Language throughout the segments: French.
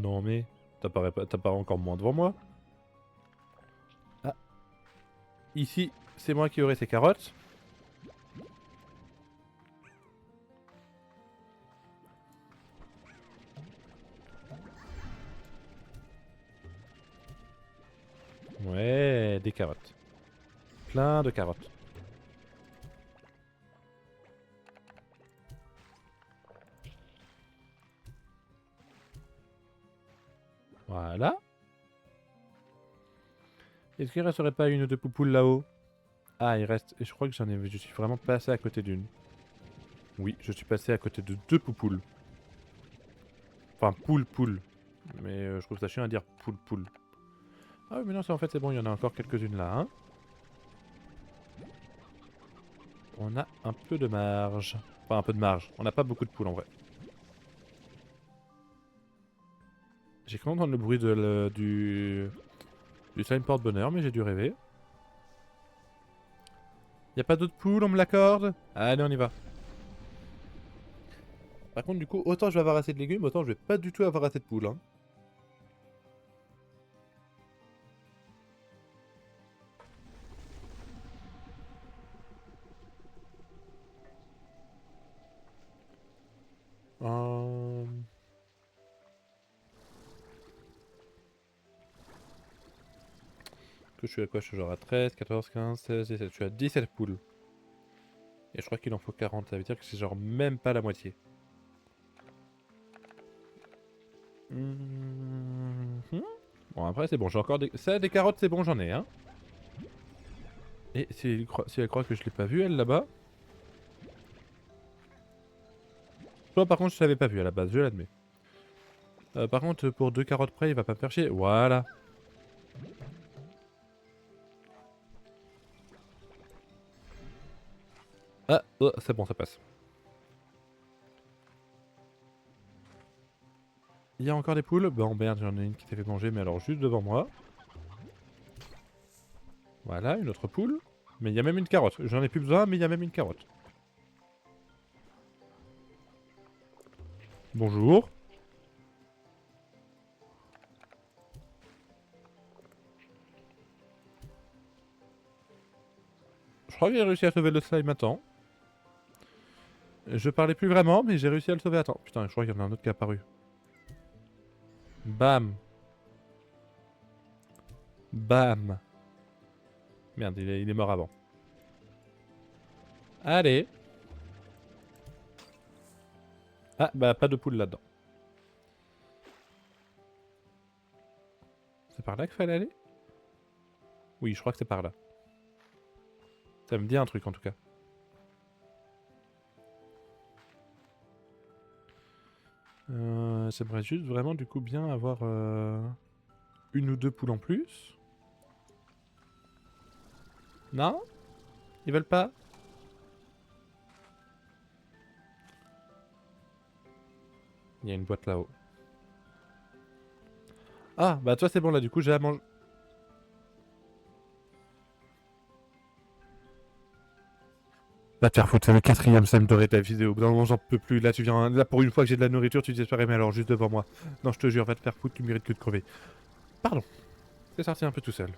Non mais, t'apparais encore moins devant moi. Ah. Ici, c'est moi qui aurai ces carottes. Ouais, des carottes. Plein de carottes. Voilà. Est-ce qu'il resterait pas une ou deux poupoules là-haut? Ah, il reste... Et je crois que je suis vraiment passé à côté d'une. Oui, je suis passé à côté de 2 poupoules. Enfin, poule. Mais je trouve ça chiant à dire poule. Ah oui, mais non, en fait, c'est bon, il y en a encore quelques-unes là, hein. On a un peu de marge. Enfin, un peu de marge. On n'a pas beaucoup de poules, en vrai. J'ai cru entendre le bruit du slime porte-bonheur, mais j'ai dû rêver. Y a pas d'autres poules, on me l'accorde? Allez, on y va. Par contre, du coup, autant je vais avoir assez de légumes, autant je vais pas du tout avoir assez de poules, hein. Euh... Que je suis à quoi? Je suis genre à 13, 14, 15, 16, 17. Je suis à 17 poules. Et je crois qu'il en faut 40. Ça veut dire que c'est genre même pas la moitié. Mhm. Bon, après, c'est bon. J'ai encore des... Ça, des carottes, c'est bon, j'en ai, hein. Et si elle croit que je l'ai pas vu, elle, là-bas. Toi, par contre, je l'avais pas vu à la base, je l'admets. Par contre, pour 2 carottes près, il va pas me faire chier. Voilà. Ah, oh, c'est bon, ça passe. Il y a encore des poules? Bon, merde, j'en ai une qui s'est fait manger, mais alors juste devant moi. Voilà, une autre poule. Mais il y a même une carotte. J'en ai plus besoin, mais il y a même une carotte. Bonjour. Je crois que j'ai réussi à sauver le slime à temps. Je parlais plus vraiment, mais j'ai réussi à le sauver à temps. Putain, je crois qu'il y en a un autre qui est apparu. Bam. Bam. Merde, il est mort avant. Allez. Ah, bah pas de poule là-dedans. C'est par là qu'il fallait aller? Oui, je crois que c'est par là. Ça me dit un truc en tout cas. J'aimerais juste vraiment du coup bien avoir une ou deux poules en plus. Non? Ils veulent pas? Il y a une boîte là-haut. Ah, bah toi c'est bon là, du coup j'ai à manger. Va te faire foutre, c'est le quatrième Sam doré de ta vidéo. Au bout d'un moment j'en peux plus. Là tu viens, là pour une fois que j'ai de la nourriture, tu disparais, mais alors juste devant moi. Non, je te jure, va te faire foutre, tu mérites que de crever. Pardon, c'est sorti un peu tout seul.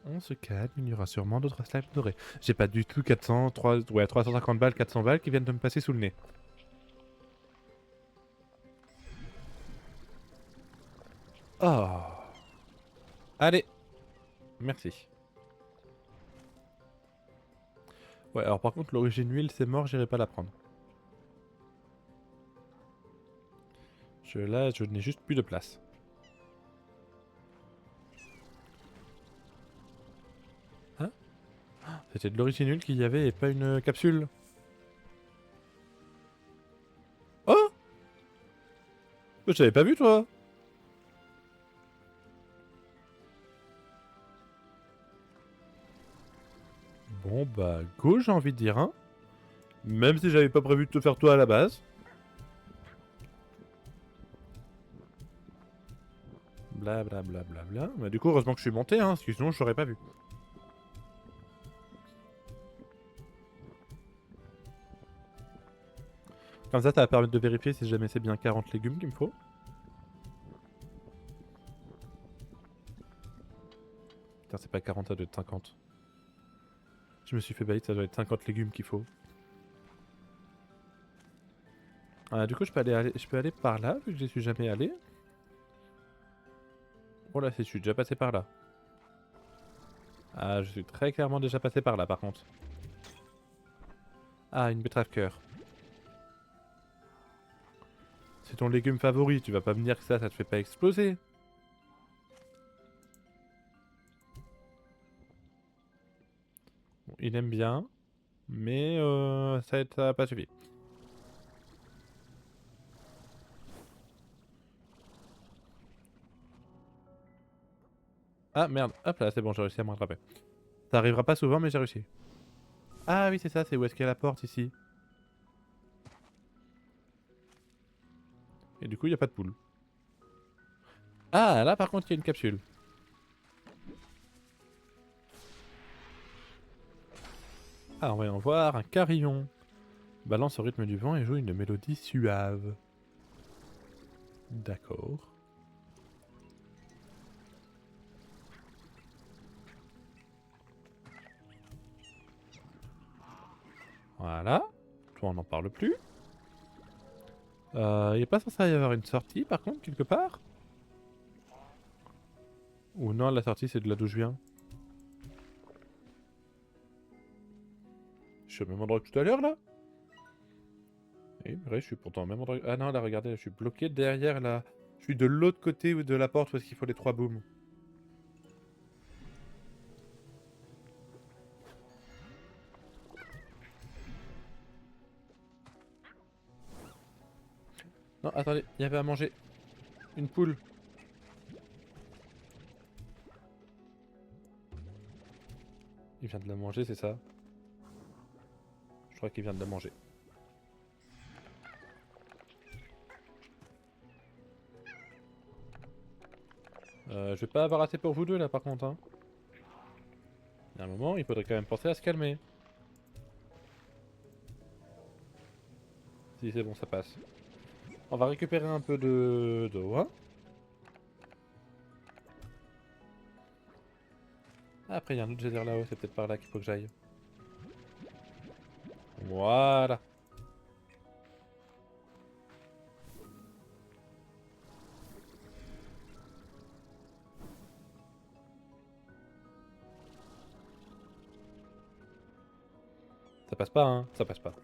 On se calme, il y aura sûrement d'autres slimes dorés. J'ai pas du tout 350 balles, 400 balles qui viennent de me passer sous le nez. Oh. Allez. Merci. Ouais, alors par contre, l'origine huile, c'est mort, j'irai pas la prendre. Là, je n'ai juste plus de place. Hein? C'était de l'origine huile qu'il y avait et pas une capsule. Oh! Je t'avais pas vu, toi! Bon, bah, go, j'ai envie de dire, hein. Même si j'avais pas prévu de te faire toi à la base. Blablabla. Bla, bla, bla. Mais du coup, heureusement que je suis monté, hein, parce que sinon, je t'aurais pas vu. Comme ça va permettre de vérifier si jamais c'est bien 40 légumes qu'il me faut. Putain, c'est pas 40, ça doit être 50. Je me suis fait bait, ça doit être 50 légumes qu'il faut. Du coup, je peux aller par là, vu que j'y suis jamais allé. Oh là, je suis déjà passé par là. Ah, je suis très clairement déjà passé par là, par contre. Ah, une betterave cœur. C'est ton légume favori, tu vas pas me dire que ça te fait pas exploser. Bon, il aime bien, mais ça n'a pas suffi. Ah merde, hop là, c'est bon, j'ai réussi à me rattraper. Ça arrivera pas souvent, mais j'ai réussi. Ah oui, c'est ça, c'est où est-ce qu'il y a la porte ici. Et du coup, il n'y a pas de poule. Ah, là par contre, il y a une capsule. Ah, on va y en voir, un carillon. Balance au rythme du vent et joue une mélodie suave. D'accord. Voilà. Toi, on n'en parle plus. Il n'est pas censé y avoir une sortie, par contre, quelque part? Ou non, la sortie, c'est de là d'où je viens. Je suis au même endroit que tout à l'heure, là? Oui, vrai, je suis pourtant au même endroit. Ah non, là, regardez, je suis bloqué derrière, là. Je suis de l'autre côté de la porte où est-ce qu'il faut les 3 booms. Non, attendez, il y avait à manger. Une poule. Il vient de la manger, c'est ça? Je crois qu'il vient de la manger. Je vais pas avoir assez pour vous deux, là, par contre, hein. Il y a un moment, il faudrait quand même penser à se calmer. Si, c'est bon, ça passe. On va récupérer un peu d'eau, hein. Ah, après, il y a un autre geyser là-haut, c'est peut-être par là qu'il faut que j'aille. Voilà. Ça passe pas, hein. Ça passe pas.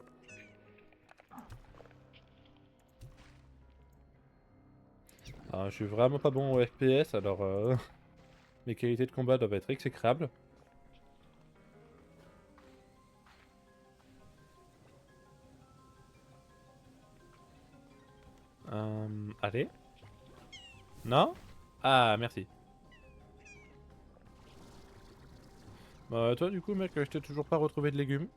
Je suis vraiment pas bon au FPS, alors mes qualités de combat doivent être exécrables. Allez. Non? Ah, merci. Bah, toi, du coup, mec, je t'ai toujours pas retrouvé de légumes.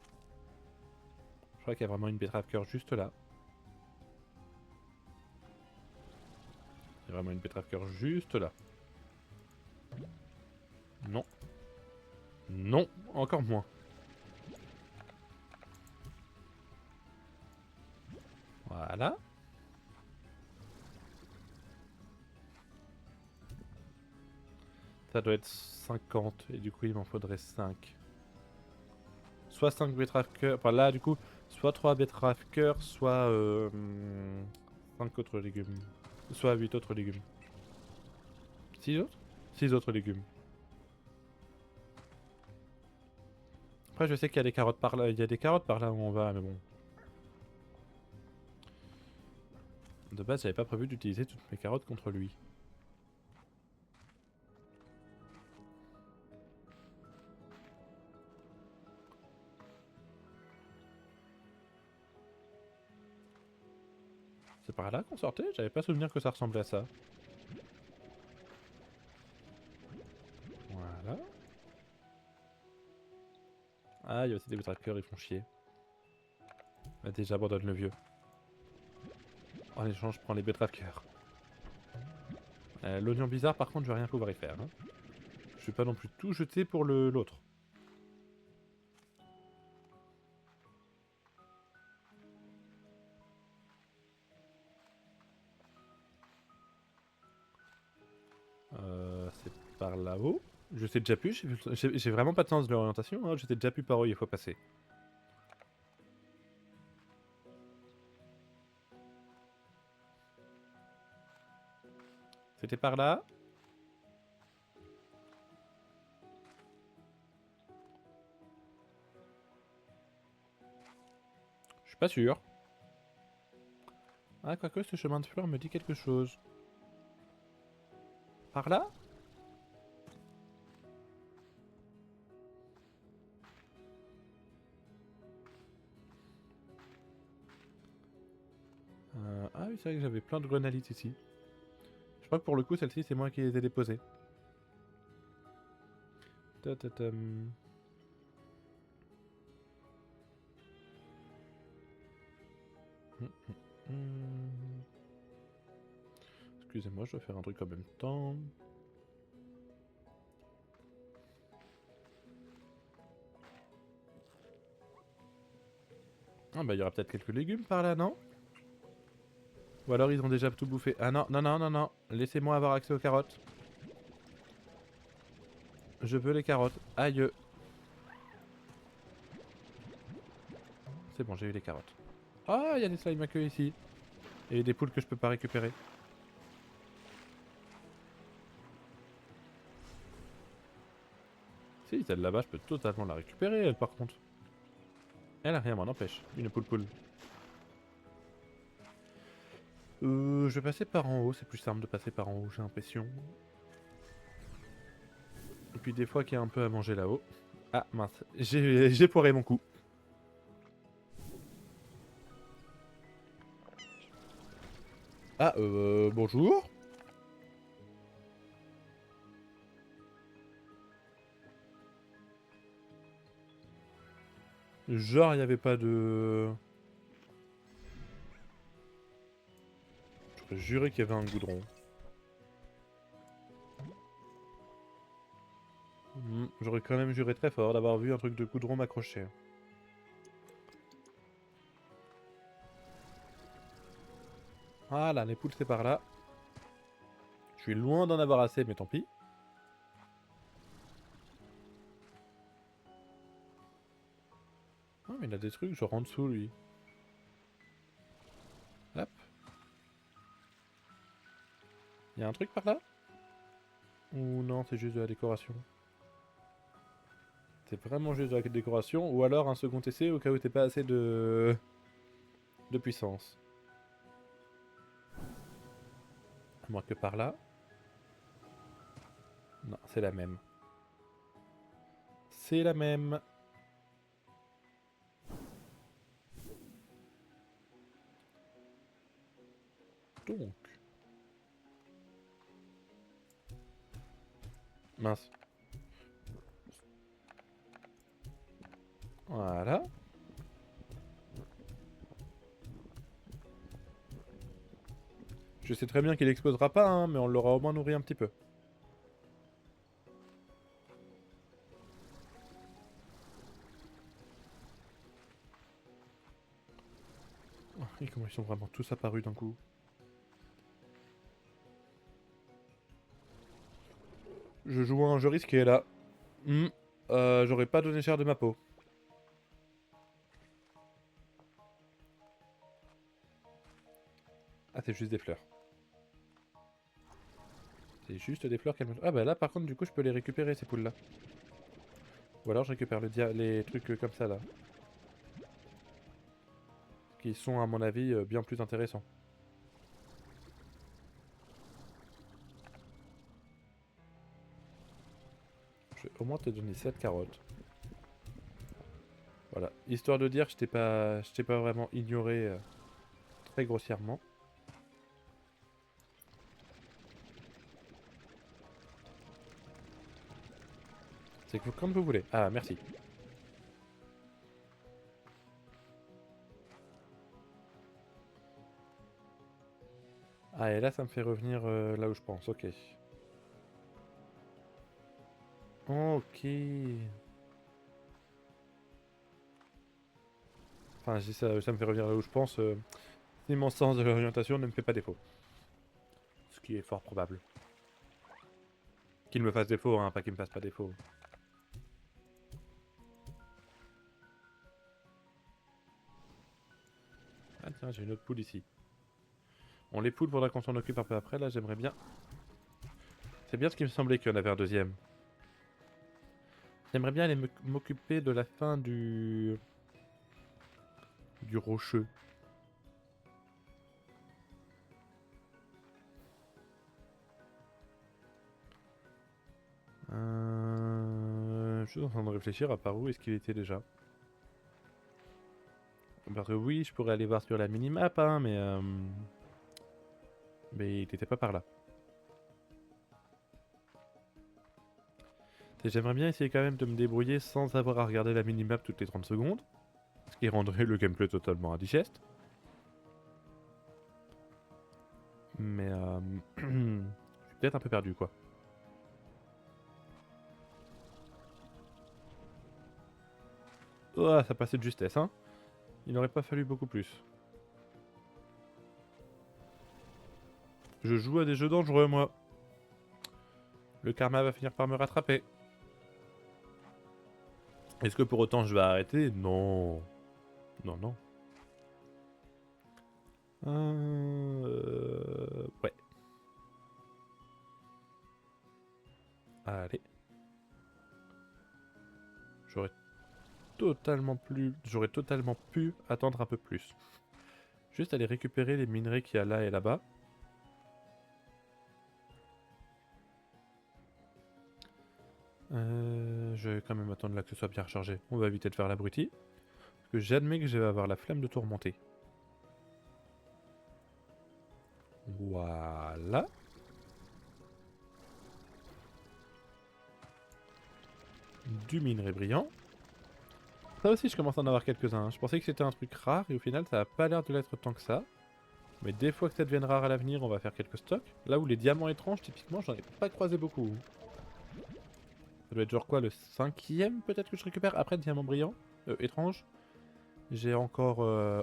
Je crois qu'il y a vraiment une betterave cœur juste là. Il y a vraiment une betterave cœur juste là. Non. Non, encore moins. Voilà. Ça doit être 50, et du coup, il m'en faudrait 5. Soit 5 betteraves cœur, enfin là, du coup, soit 3 betteraves cœur, soit 5 autres légumes. Soit 8 autres légumes. 6 autres? 6 autres légumes. Après, je sais qu'il y a des carottes par là, il y a des carottes par là où on va, mais bon. De base, j'avais pas prévu d'utiliser toutes mes carottes contre lui. C'est par là qu'on sortait? J'avais pas souvenir que ça ressemblait à ça. Voilà. Ah, il y a aussi des betteraves cœur, ils font chier. Bah, déjà, abandonne le vieux. En échange, je prends les betteraves cœur. L'oignon bizarre, par contre, je vais rien pouvoir y faire. Hein. Je vais pas non plus tout jeter pour l'autre. par là-haut. Je sais déjà plus, j'ai vraiment pas de sens de l'orientation, hein. Je sais déjà plus par où il faut passer. C'était par là? Je suis pas sûr. Ah, quoique ce chemin de fleurs me dit quelque chose. Par là? Ah oui, c'est vrai que j'avais plein de grenalites ici. Je crois que pour le coup, celle-ci, c'est moi qui les ai déposées. Ta-ta-tam. Hmm. Excusez-moi, je dois faire un truc en même temps. Ah bah il y aura peut-être quelques légumes par là, non? Ou alors ils ont déjà tout bouffé. Ah non, non, non, non, non. Laissez-moi avoir accès aux carottes. Je veux les carottes. Aïe. C'est bon, j'ai eu les carottes. Ah, il y a des slimes à queue ici. Et des poules que je peux pas récupérer. Si, celle là-bas, je peux totalement la récupérer, elle, par contre. Elle, rien m'en empêche. Une poule. Je vais passer par en haut. C'est plus simple de passer par en haut, j'ai l'impression. Et puis des fois qu'il y a un peu à manger là-haut. Ah, mince. J'ai poiré mon coup. Ah, bonjour. Genre, il n'y avait pas de... J'aurais juré qu'il y avait un goudron. J'aurais quand même juré très fort d'avoir vu un truc de goudron m'accrocher. Voilà, les poules c'est par là. Je suis loin d'en avoir assez, mais tant pis. Ah, mais il a des trucs genre en dessous, lui. Hop. Il y a un truc par là? Ou non, c'est juste de la décoration? C'est vraiment juste de la décoration, ou alors un second essai au cas où t'es pas assez de puissance. À moins que par là. Non, c'est la même. C'est la même. Donc. Mince. Voilà. Je sais très bien qu'il explosera pas, hein, mais on l'aura au moins nourri un petit peu. Oh, et comment ils sont vraiment tous apparus d'un coup. Je joue un jeu risqué là. J'aurais pas donné cher de ma peau. Ah, c'est juste des fleurs. C'est juste des fleurs qu'elle me... Ah bah là, par contre, du coup, je peux les récupérer, ces poules-là. Ou alors, je récupère les trucs comme ça, là. Qui sont, à mon avis, bien plus intéressants. Je vais au moins te donner 7 carottes. Voilà. Histoire de dire que je t'ai pas vraiment ignoré très grossièrement. C'est que comme vous voulez. Ah, merci. Ah, et là, ça me fait revenir là où je pense. Ok. Ok. Enfin, si ça me fait revenir là où je pense. Si mon sens de l'orientation ne me fait pas défaut. Ce qui est fort probable. Qu'il me fasse défaut, hein, pas qu'il me fasse pas défaut. Ah tiens, j'ai une autre poule ici. Bon, les poules, faudra qu'on s'en occupe un peu après. Là, j'aimerais bien. C'est bien ce qui me semblait qu'il y en avait un deuxième. J'aimerais bien aller m'occuper de la fin du rocheux. Je suis en train de réfléchir à par où est-ce qu'il était déjà. Parce que oui, je pourrais aller voir sur la minimap, hein, mais il n'était pas par là. Et j'aimerais bien essayer quand même de me débrouiller sans avoir à regarder la minimap toutes les 30 secondes. Ce qui rendrait le gameplay totalement indigeste. Mais je suis peut-être un peu perdu quoi. Oh, ça passait de justesse, hein. Il n'aurait pas fallu beaucoup plus. Je joue à des jeux dangereux, moi. Le karma va finir par me rattraper. Est-ce que pour autant je vais arrêter? Non. Non, non. Ouais. Allez. J'aurais totalement pu attendre un peu plus. Juste aller récupérer les minerais qu'il y a là et là-bas. Je vais quand même attendre là que ce soit bien rechargé. On va éviter de faire l'abruti. Parce que j'admets que je vais avoir la flemme de tout remonter. Voilà. Du minerai brillant. Ça aussi, je commence à en avoir quelques-uns. Je pensais que c'était un truc rare et au final, ça a pas l'air de l'être tant que ça. Mais des fois que ça devienne rare à l'avenir, on va faire quelques stocks. Là où les diamants étranges, typiquement, j'en ai pas croisé beaucoup. Ça doit être genre quoi, le 5e peut-être que je récupère après le diamant brillant étrange. J'ai encore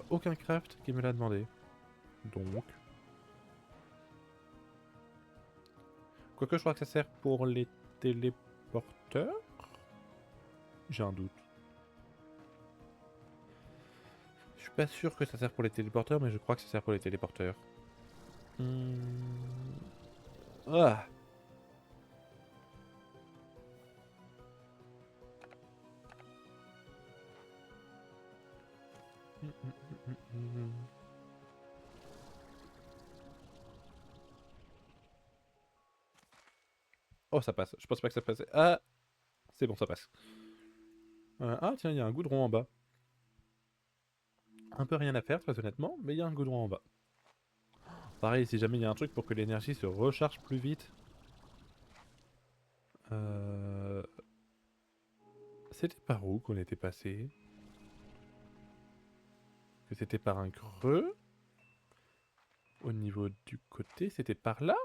aucun craft qui me l'a demandé. Donc. Quoique je crois que ça sert pour les téléporteurs. J'ai un doute. Je suis pas sûr que ça sert pour les téléporteurs, mais je crois que ça sert pour les téléporteurs. Ah. Oh, ça passe. Je pense pas que ça passe. Ah, c'est bon, ça passe. Ah, tiens, il y a un goudron en bas. Un peu rien à faire, très honnêtement, mais il y a un goudron en bas. Pareil, si jamais il y a un truc pour que l'énergie se recharge plus vite. C'était par où qu'on était passé? Que c'était par un creux? Au niveau du côté, c'était par là?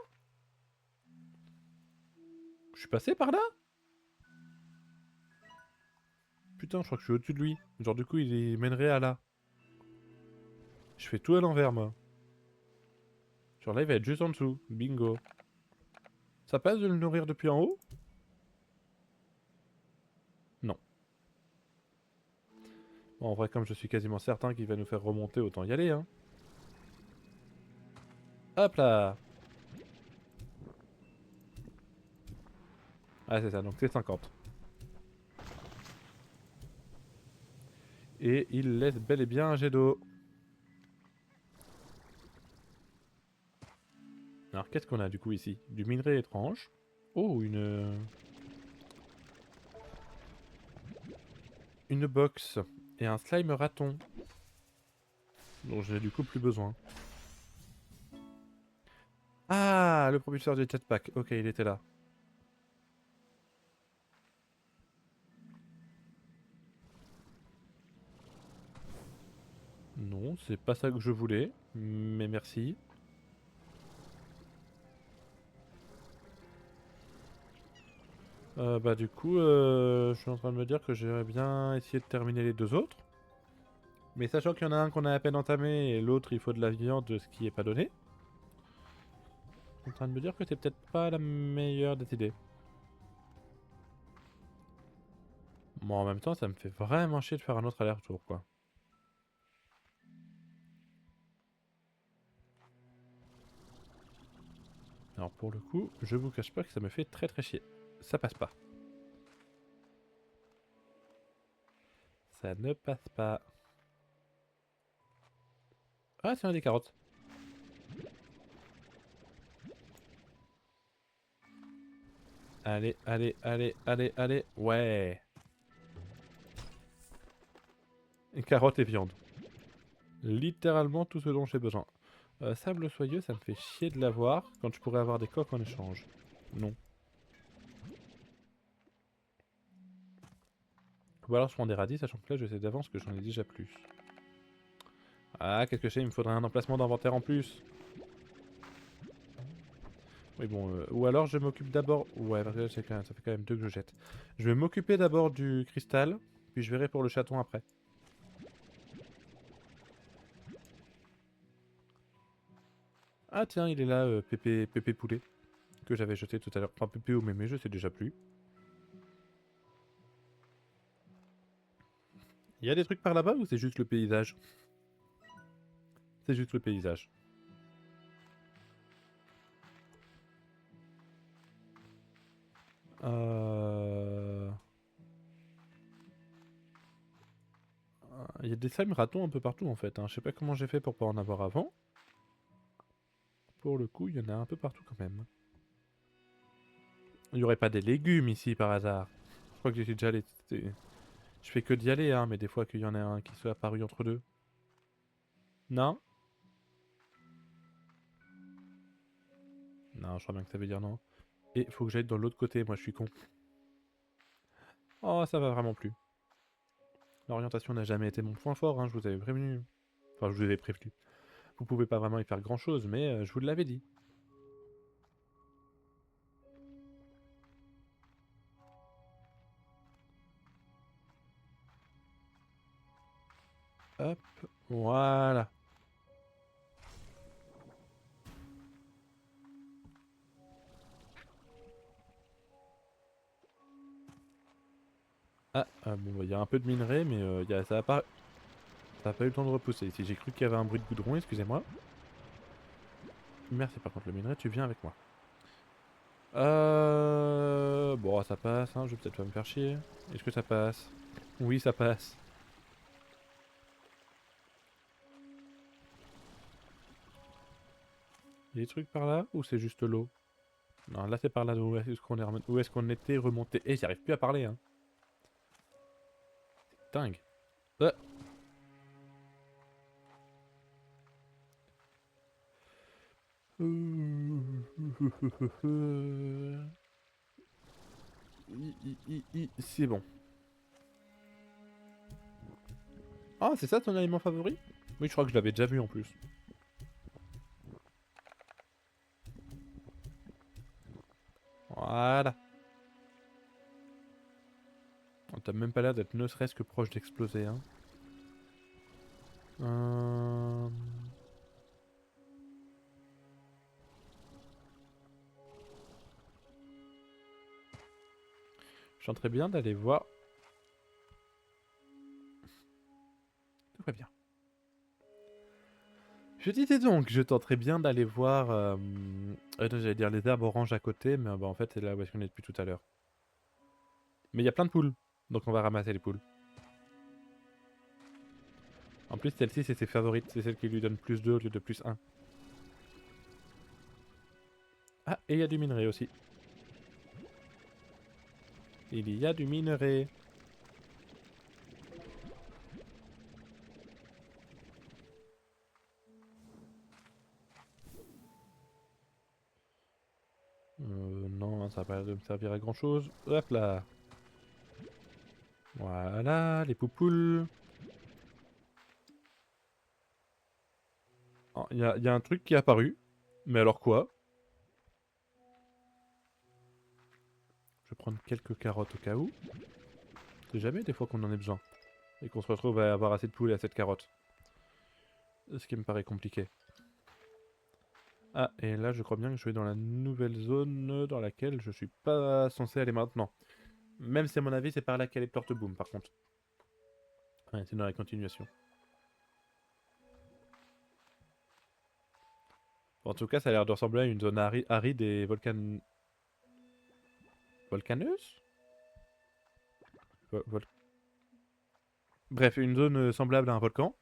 Je suis passé par là? Putain, je crois que je suis au-dessus de lui. Genre du coup, il mènerait à là. Je fais tout à l'envers, moi. Genre là, il va être juste en dessous. Bingo. Ça passe de le nourrir depuis en haut? Non. Bon, en vrai, comme je suis quasiment certain qu'il va nous faire remonter, autant y aller, hein. Hop là! Ah, c'est ça, donc c'est 50. Et il laisse bel et bien un jet d'eau. Alors, qu'est-ce qu'on a du coup ici? Du minerai étrange. Oh, une box. Et un slime raton. Dont j'ai du coup plus besoin. Ah, le propulseur du jetpack. Ok, il était là. Non, c'est pas ça que je voulais. Mais merci. Bah du coup, je suis en train de me dire que j'aimerais bien essayer de terminer les deux autres. Mais sachant qu'il y en a un qu'on a à peine entamé et l'autre il faut de la viande, ce qui est pas donné. Je suis en train de me dire que c'est peut-être pas la meilleure des idées. Moi en même temps, ça me fait vraiment chier de faire un autre aller-retour, quoi. Alors pour le coup, je vous cache pas que ça me fait très chier. Ça passe pas. Ça ne passe pas. Ah, tiens, des carottes. Allez, allez, allez, allez, allez. Ouais. Carottes et viande. Littéralement tout ce dont j'ai besoin. Sable soyeux, ça me fait chier de l'avoir quand je pourrais avoir des coques en échange. Non. Ou alors je prends des radis, sachant que là je sais d'avance que j'en ai déjà plus. Ah, qu'est-ce que c'est? Il me faudrait un emplacement d'inventaire en plus. Oui, bon, ou alors je m'occupe d'abord... Ouais, parce que ça fait quand même deux que je jette. Je vais m'occuper d'abord du cristal, puis je verrai pour le chaton après. Ah tiens, il est là, Pépé Poulet, que j'avais jeté tout à l'heure. Enfin, Pépé ou Mémé, je sais déjà plus. Il y a des trucs par là-bas ou c'est juste le paysage? C'est juste le paysage. Il y a des slimes ratons un peu partout en fait. Hein. Je sais pas comment j'ai fait pour pas en avoir avant. Pour le coup, il y en a un peu partout quand même. Il y aurait pas des légumes ici par hasard. Je crois que j'y suis déjà allé. Je fais que d'y aller, hein, mais des fois qu'il y en a un qui soit apparu entre deux. Non? Non, je crois bien que ça veut dire non. Et faut que j'aille dans l'autre côté, moi je suis con. Oh, ça va vraiment plus. L'orientation n'a jamais été mon point fort, hein, je vous avais prévenu. Enfin, je vous avais prévenu. Vous pouvez pas vraiment y faire grand chose, mais je vous l'avais dit. Hop, voilà. Ah, bon, bah, il y a un peu de minerai, mais ça a pas eu le temps de repousser. Si j'ai cru qu'il y avait un bruit de goudron, excusez-moi. Merci, par contre, le minerai, tu viens avec moi. Bon, ça passe, hein, je vais peut-être pas me faire chier. Est-ce que ça passe? Oui, ça passe. Il y a des trucs par là, ou c'est juste l'eau? Non, là c'est par là, où est-ce qu'on était remonté? Eh, j'arrive plus à parler, hein. Dingue. Ah. C'est bon. Ah, c'est ça ton aliment favori? Oui, je crois que je l'avais déjà vu en plus. Voilà. T'as même pas l'air d'être ne serait-ce que proche d'exploser, hein. Euh... Je tenterais bien d'aller voir... Tout va bien. Je disais donc, je tenterais bien d'aller voir... j'allais dire les herbes oranges à côté, mais bah, en fait c'est là où est-ce qu'on est depuis tout à l'heure. Mais il y a plein de poules, donc on va ramasser les poules. En plus, celle-ci, c'est ses favorites. C'est celle qui lui donne plus 2 au lieu de plus 1. Ah, et il y a du minerai aussi. Il y a du minerai. Non, ça va pas de me servir à grand chose. Hop là. Voilà, les poupoules. Oh, il y a un truc qui est apparu. Mais alors quoi? Je vais prendre quelques carottes au cas où. C'est jamais des fois qu'on en ait besoin. Et qu'on se retrouve à avoir assez de poules et assez de carottes. Ce qui me paraît compliqué. Ah, et là je crois bien que je vais dans la nouvelle zone dans laquelle je suis pas censé aller maintenant. Même si à mon avis c'est par là qu'elle est Plorte Boom par contre. Ouais, c'est dans la continuation. Bon, en tout cas ça a l'air de ressembler à une zone aride et volcaneuse. Bref, une zone semblable à un volcan.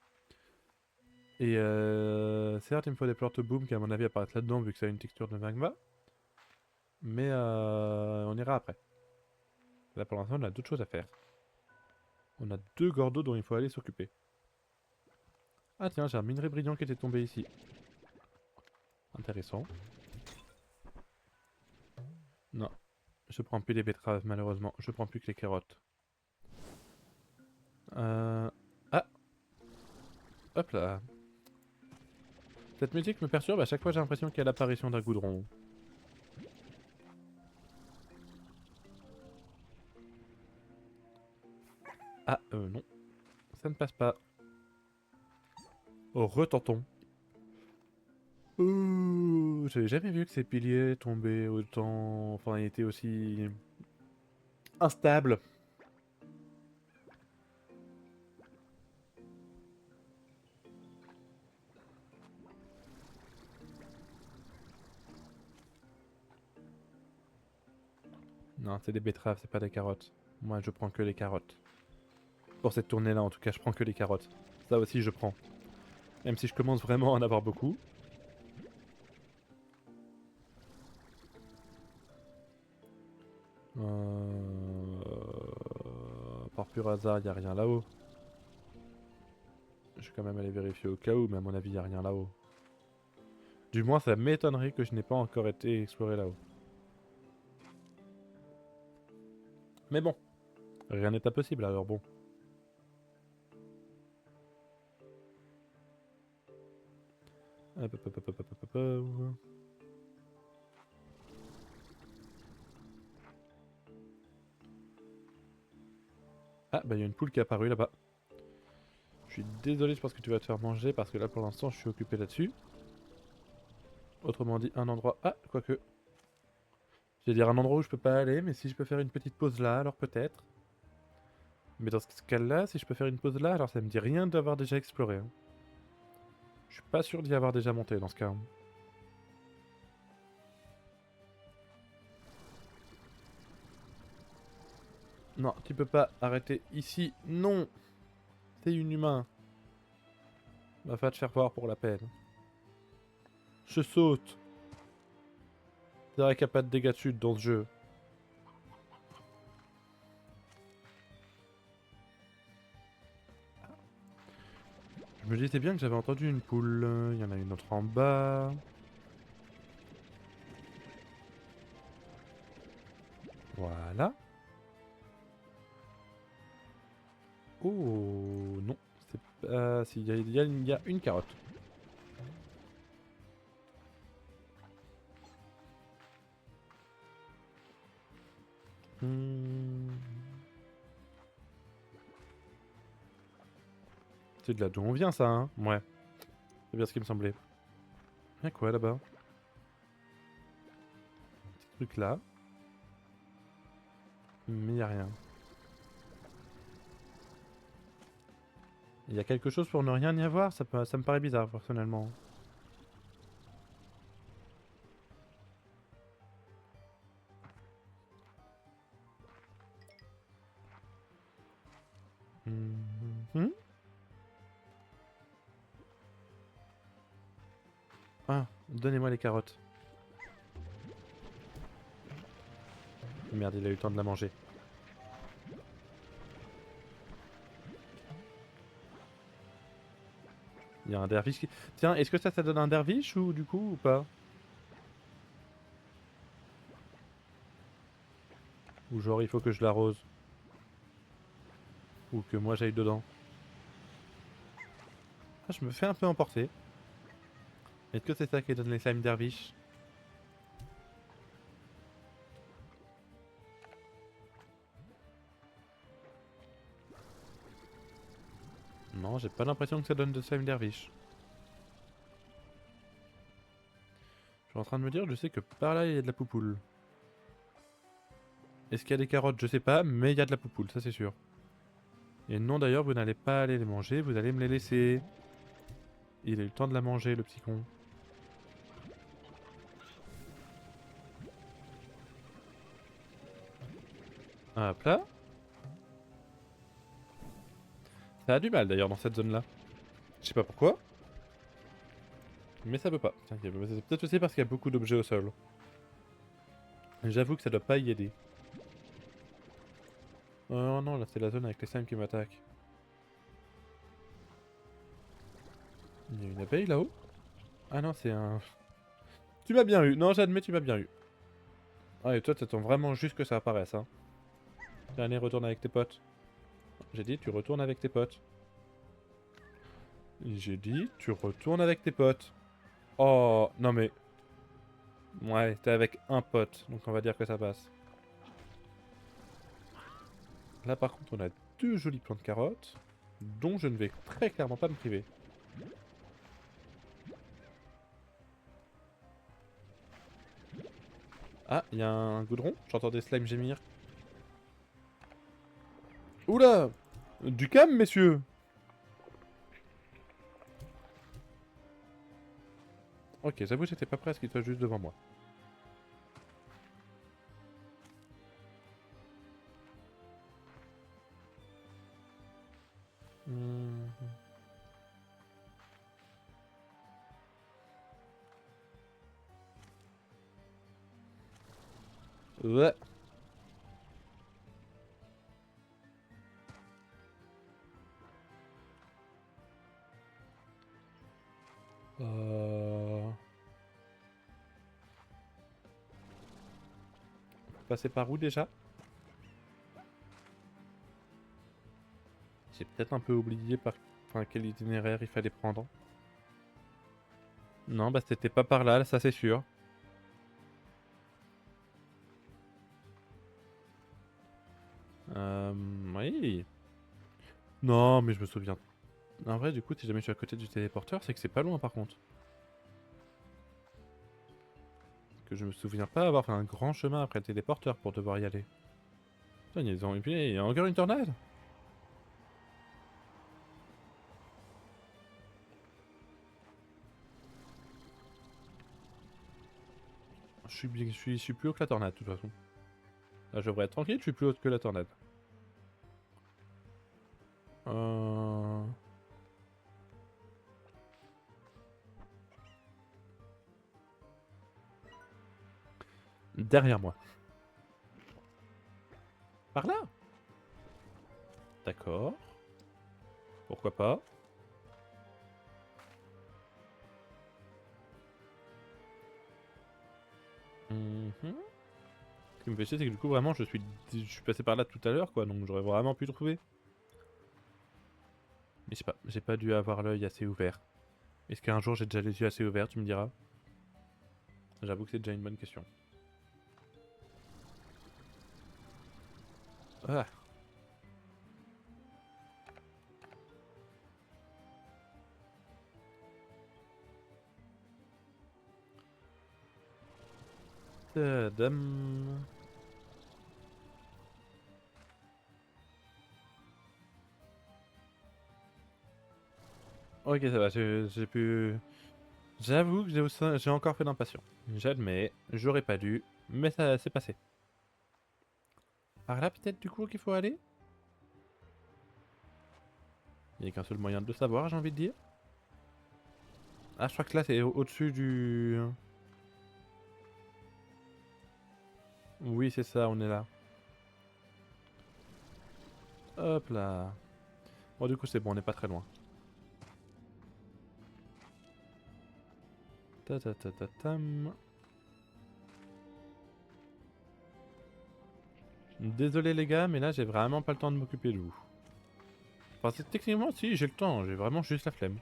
Et certes, il me faut des Plorte Boom qui à mon avis apparaissent là-dedans vu que ça a une texture de magma. Mais on ira après. Là pour l'instant on a d'autres choses à faire. On a 2 gordos dont il faut aller s'occuper. Ah tiens, j'ai un minerai brillant qui était tombé ici. Intéressant. Non, je prends plus les betteraves malheureusement, je prends plus que les carottes. Ah, hop là. Cette musique me perturbe, à chaque fois j'ai l'impression qu'il y a l'apparition d'un goudron. Ah, non. Ça ne passe pas. Oh, retentons. J'avais jamais vu que ces piliers tombaient autant... Enfin, ils étaient aussi... instables. Non, c'est des betteraves, c'est pas des carottes. Moi, je prends que les carottes. Pour cette tournée-là, en tout cas, je prends que les carottes. Ça aussi, je prends. Même si je commence vraiment à en avoir beaucoup. Par pur hasard, il n'y a rien là-haut. Je vais quand même aller vérifier au cas où, mais à mon avis, il n'y a rien là-haut. Du moins, ça m'étonnerait que je n'ai pas encore été exploré là-haut. Mais bon, rien n'est impossible, alors bon. Hop, hop, hop, hop, hop, hop, hop, hop. Ah, bah il y a une poule qui est apparue là-bas. Je suis désolé, je pense que tu vas te faire manger parce que là pour l'instant je suis occupé là-dessus. Autrement dit, un endroit. Ah, quoique. J'allais dire un endroit où je peux pas aller, mais si je peux faire une petite pause là, alors peut-être. Mais dans ce cas-là, si je peux faire une pause là, alors ça me dit rien d'avoir déjà exploré. Hein. Je suis pas sûr d'y avoir déjà monté dans ce cas. Hein. Non, tu peux pas arrêter ici. Non. T'es une humain. Va te faire voir pour la peine. Je saute. C'est vrai qu'il n'y a pas de dégâts de chute dans ce jeu. Je me disais bien que j'avais entendu une poule. Il y en a une autre en bas. Voilà. Oh non. C'est pas... Si, il y a une carotte. Hmm. C'est de là d'où on vient ça, hein. Ouais. C'est bien ce qui me semblait. Y'a quoi là-bas? Petit truc là. Mais y a rien. Il y a quelque chose pour ne rien y avoir, ça me paraît bizarre personnellement. Hmm. Ah, donnez-moi les carottes. Merde, il a eu le temps de la manger. Il y a un derviche qui... Tiens, est-ce que ça donne un derviche ou du coup ou pas? Ou genre il faut que je l'arrose? Ou que moi j'aille dedans? Ah, je me fais un peu emporter. Est-ce que c'est ça qui donne les slime derviches? Non, j'ai pas l'impression que ça donne de slime derviche. Je suis en train de me dire, je sais que par là il y a de la poupoule. Est-ce qu'il y a des carottes? Je sais pas, mais il y a de la poupoule, ça c'est sûr. Et non d'ailleurs, vous n'allez pas aller les manger, vous allez me les laisser. Il a eu le temps de la manger, le petit con. Hop là. Ça a du mal d'ailleurs dans cette zone-là. Je sais pas pourquoi, mais ça veut pas. Tiens, c'est peut-être aussi parce qu'il y a beaucoup d'objets au sol. J'avoue que ça doit pas y aider. Oh non, là c'est la zone avec les slimes qui m'attaquent. Il y a une abeille là-haut? Ah non, c'est un... Tu m'as bien eu. Non, j'admets, tu m'as bien eu. Ah, et toi, t'attends vraiment juste que ça apparaisse, hein. Allez, retourne avec tes potes. J'ai dit, tu retournes avec tes potes. J'ai dit, tu retournes avec tes potes. Oh, non mais... Ouais, t'es avec un pote, donc on va dire que ça passe. Là par contre, on a deux jolis plants de carottes, dont je ne vais très clairement pas me priver. Ah, il y a un goudron, j'entends des slimes gémir. Oula! Du calme, messieurs! Ok, j'avoue, j'étais pas prêt à ce qu'il soit juste devant moi. Hmm. Ouais. Passer par où déjà? J'ai peut-être un peu oublié par enfin, quel itinéraire il fallait prendre. Non, bah c'était pas par là, ça c'est sûr. Oui. Non, mais je me souviens. En vrai, du coup, si jamais je suis à côté du téléporteur, c'est que c'est pas loin par contre. Parce que je me souviens pas avoir fait un grand chemin après le téléporteur pour devoir y aller. Putain, et puis, il y a encore une tornade. Je suis plus haut que la tornade, de toute façon. Là, je devrais être tranquille, je suis plus haut que la tornade. Euh... Derrière moi. Par là? D'accord. Pourquoi pas? Mhm. Ce qui me fait chier, c'est que du coup, vraiment, je suis passé par là tout à l'heure, quoi, donc j'aurais vraiment pu trouver. Mais je sais pas, j'ai pas dû avoir l'œil assez ouvert. Est-ce qu'un jour j'ai déjà les yeux assez ouverts, tu me diras? J'avoue que c'est déjà une bonne question. Ah. Tadam. Ok, ça va, j'ai pu... J'avoue que j'ai encore fait d'impatient. J'admets, j'aurais pas dû, mais ça s'est passé. Par là peut-être du coup qu'il faut aller? Il n'y a qu'un seul moyen de le savoir, j'ai envie de dire. Ah, je crois que là c'est au-dessus du... Oui, c'est ça, on est là. Hop là. Bon, du coup c'est bon, on n'est pas très loin. Ta ta ta ta tam. Désolé les gars, mais là j'ai vraiment pas le temps de m'occuper de vous. Enfin, techniquement, si, j'ai le temps, j'ai vraiment juste la flemme.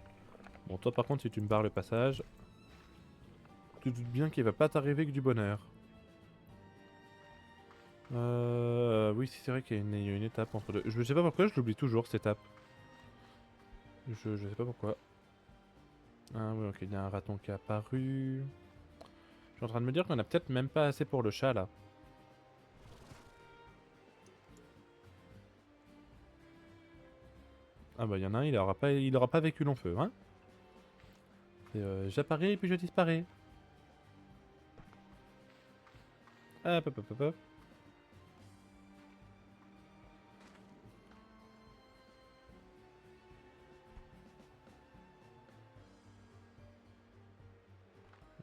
Bon, toi par contre, si tu me barres le passage, tu te doutes bien qu'il va pas t'arriver que du bonheur. Oui, c'est vrai qu'il y a une étape entre deux. Je sais pas pourquoi, je l'oublie toujours cette étape. Je sais pas pourquoi. Ah oui, ok, il y a un raton qui est apparu. Je suis en train de me dire qu'on a peut-être même pas assez pour le chat là. Ah bah il y en a un, il aura pas vécu long feu, hein. J'apparais et puis je disparais. Hop hop hop hop hop.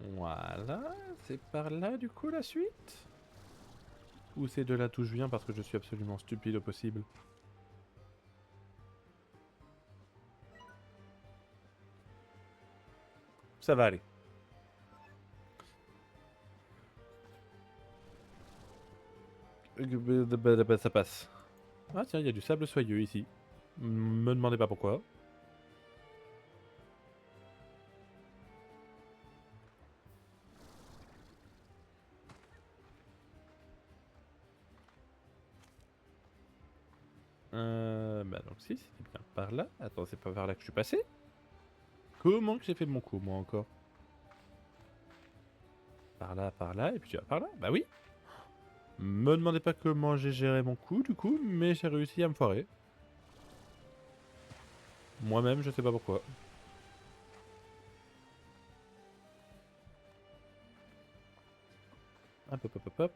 Voilà, c'est par là du coup la suite? Ou c'est de là d'où je viens parce que je suis absolument stupide au possible? Ça va aller. Ça passe. Ah tiens, il y a du sable soyeux ici. Me demandez pas pourquoi. Bah donc si, c'était bien par là. Attends, c'est pas par là que je suis passé? Comment que j'ai fait mon coup, moi encore? Par là, et puis tu vas par là? Bah oui. Me demandez pas comment j'ai géré mon coup, du coup, mais j'ai réussi à me foirer. Moi-même, je sais pas pourquoi. Hop hop hop hop hop.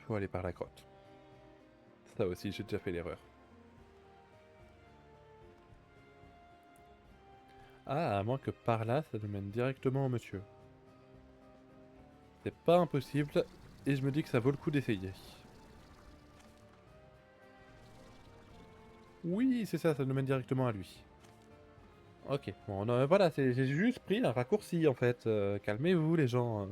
Faut aller par la grotte. Ça aussi, j'ai déjà fait l'erreur. Ah, à moins que par là, ça nous mène directement au monsieur. C'est pas impossible, et je me dis que ça vaut le coup d'essayer. Oui, c'est ça, ça nous mène directement à lui. Ok, bon, voilà, j'ai juste pris un raccourci en fait. Calmez-vous les gens.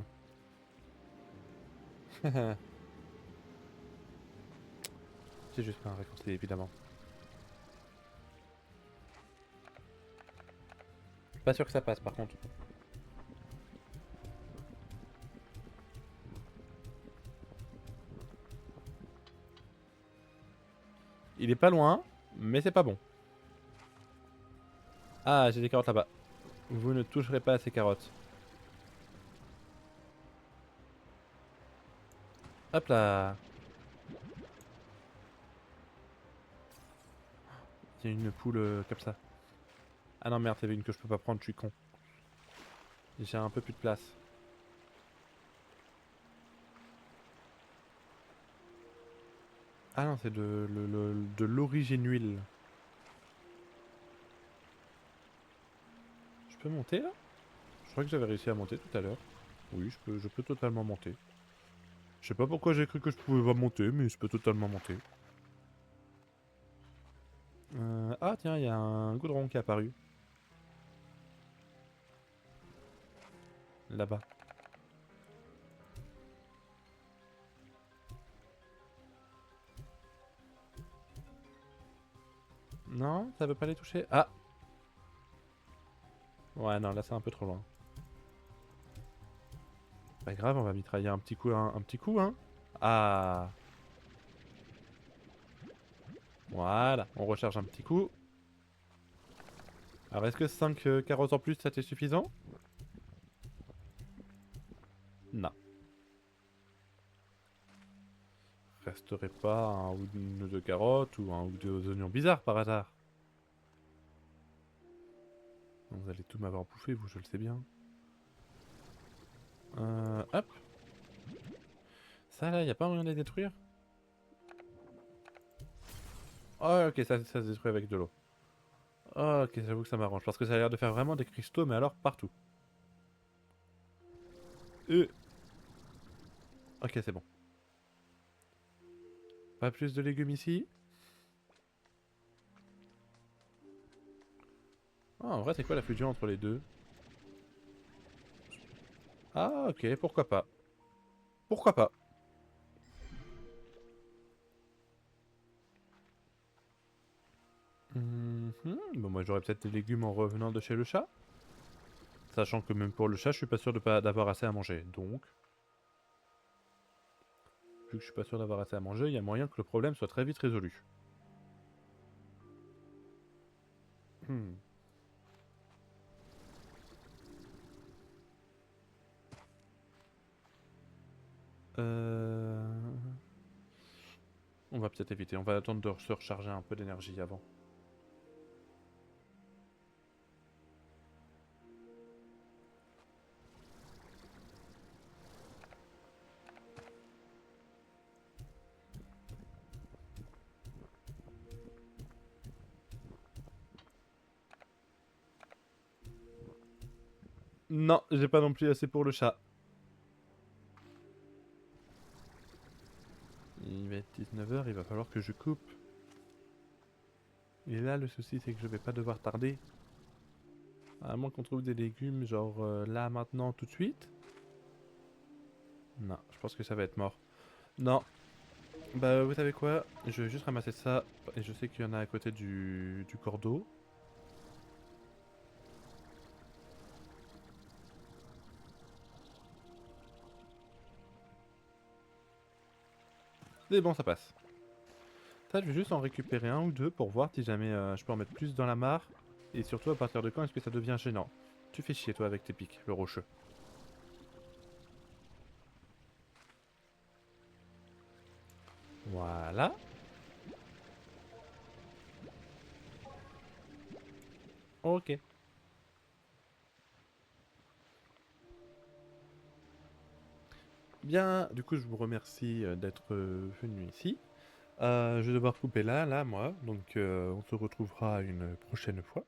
J'ai juste pris un raccourci, évidemment. Pas sûr que ça passe par contre. Il est pas loin, mais c'est pas bon. Ah, j'ai des carottes là-bas. Vous ne toucherez pas à ces carottes. Hop là. Il y a une poule comme ça. Ah non merde, c'est une que je peux pas prendre, je suis con. J'ai un peu plus de place. Ah non, c'est de l'origine huile. Je peux monter là? Je crois que j'avais réussi à monter tout à l'heure. Oui, je peux totalement monter. Je sais pas pourquoi j'ai cru que je pouvais pas monter, mais je peux totalement monter. Ah tiens, il y a un goudron qui est apparu. Là-bas. Non, ça veut pas les toucher. Ah! Ouais, non, là c'est un peu trop loin. Pas grave, on va mitrailler un petit coup, hein. Ah! Voilà, on recharge un petit coup. Alors, est-ce que 5 carottes en plus, ça t'est suffisant? Non. Resterait pas un ou une ou deux carottes ou un ou deux oignons bizarres par hasard. Vous allez tout m'avoir bouffé, vous, je le sais bien. Hop. Ça là, y a pas moyen de les détruire? Oh, ok, ça se détruit avec de l'eau. Oh, ok, j'avoue que ça m'arrange. Parce que ça a l'air de faire vraiment des cristaux, mais alors partout. Euh. Ok, c'est bon. Pas plus de légumes ici? Ah, en vrai, c'est quoi la fusion entre les deux? Ah, ok, pourquoi pas. Pourquoi pas. Bon, moi j'aurais peut-être des légumes en revenant de chez le chat. Sachant que même pour le chat, je suis pas sûr de pas d'avoir assez à manger. Donc, vu que je suis pas sûr d'avoir assez à manger, il y a moyen que le problème soit très vite résolu. Hmm. On va peut-être éviter. On va attendre de se recharger un peu d'énergie avant. Non, j'ai pas non plus assez pour le chat. Il va être 19h, il va falloir que je coupe. Et là, le souci, c'est que je vais pas devoir tarder. À moins qu'on trouve des légumes, genre là, maintenant, tout de suite. Non, je pense que ça va être mort. Non. Bah, vous savez quoi? Je vais juste ramasser ça. Et je sais qu'il y en a à côté du cordeau. C'est bon, ça passe. Ça, je vais juste en récupérer un ou deux pour voir si jamais je peux en mettre plus dans la mare. Et surtout, à partir de quand est-ce que ça devient gênant? Tu fais chier, toi, avec tes pics, le rocheux. Voilà. Ok. Bien, du coup, je vous remercie d'être venu ici. Je vais devoir couper là, moi. Donc, on se retrouvera une prochaine fois.